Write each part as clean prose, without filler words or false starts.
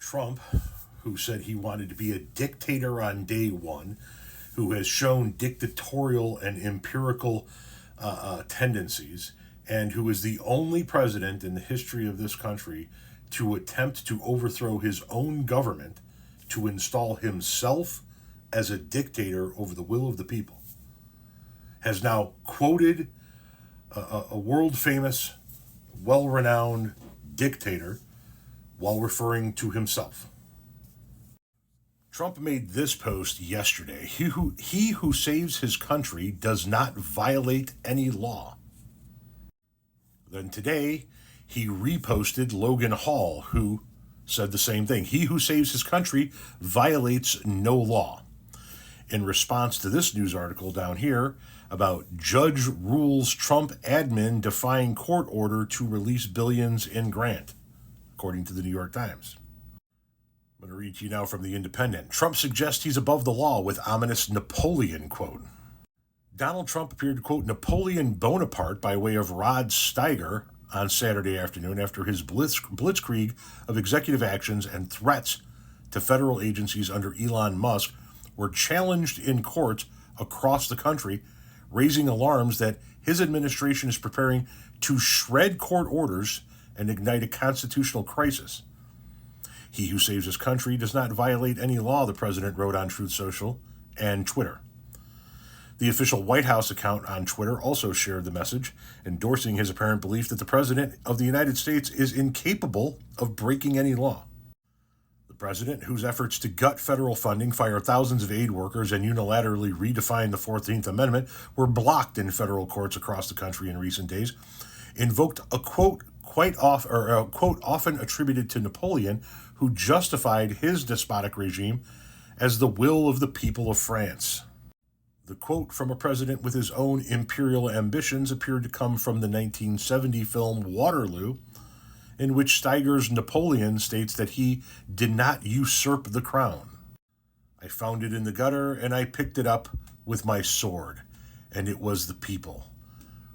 Trump, who said he wanted to be a dictator on day one, who has shown dictatorial and empirical tendencies, and who is the only president in the history of this country to attempt to overthrow his own government to install himself as a dictator over the will of the people, has now quoted a world-famous, well-renowned dictator while referring to himself. Trump made this post yesterday. He who saves his country does not violate any law. Then today, he reposted Logan Hall, who said the same thing. He who saves his country violates no law. In response to this news article down here about judge rules Trump admin defying court order to release billions in grant, according to the New York Times. I'm going to read to you now from The Independent. Trump suggests he's above the law with ominous Napoleon quote. Donald Trump appeared to quote Napoleon Bonaparte by way of Rod Steiger on Saturday afternoon after his blitzkrieg of executive actions and threats to federal agencies under Elon Musk were challenged in courts across the country, raising alarms that his administration is preparing to shred court orders and ignite a constitutional crisis. He who saves his country does not violate any law, the president wrote on Truth Social and Twitter. The official White House account on Twitter also shared the message, endorsing his apparent belief that the President of the United States is incapable of breaking any law. The president, whose efforts to gut federal funding, fire thousands of aid workers, and unilaterally redefine the 14th Amendment were blocked in federal courts across the country in recent days, invoked a quote often attributed to Napoleon, who justified his despotic regime as the will of the people of France. The quote from a president with his own imperial ambitions appeared to come from the 1970 film Waterloo, in which Steiger's Napoleon states that he did not usurp the crown. I found it in the gutter, and I picked it up with my sword, and it was the people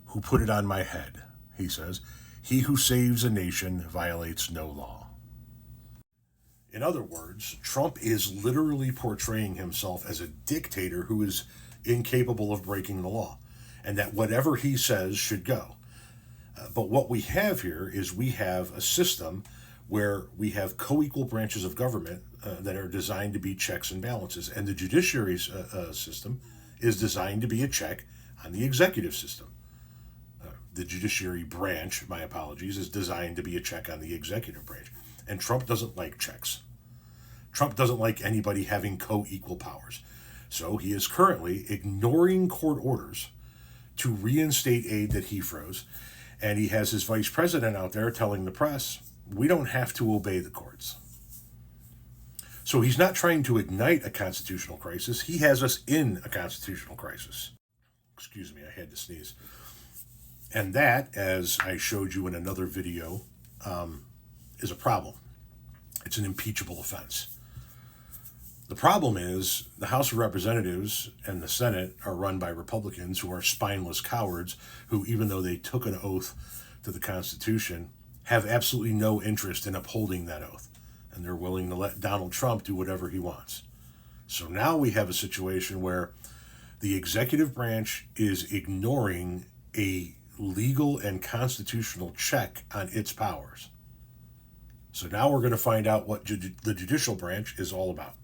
who put it on my head, he says. He who saves a nation violates no law. In other words, Trump is literally portraying himself as a dictator who is incapable of breaking the law, and that whatever he says should go. But what we have here is we have a system where we have co-equal branches of government that are designed to be checks and balances, and the judiciary system is designed to be a check on the executive system. The judiciary branch, my apologies, is designed to be a check on the executive branch. And Trump doesn't like checks. Trump doesn't like anybody having co-equal powers. So he is currently ignoring court orders to reinstate aid that he froze. And he has his vice president out there telling the press, we don't have to obey the courts. So he's not trying to ignite a constitutional crisis. He has us in a constitutional crisis. Excuse me, I had to sneeze. And that, as I showed you in another video, is a problem. It's an impeachable offense. The problem is the House of Representatives and the Senate are run by Republicans who are spineless cowards who, even though they took an oath to the Constitution, have absolutely no interest in upholding that oath. And they're willing to let Donald Trump do whatever he wants. So now we have a situation where the executive branch is ignoring a legal and constitutional check on its powers. So now we're going to find out what the judicial branch is all about.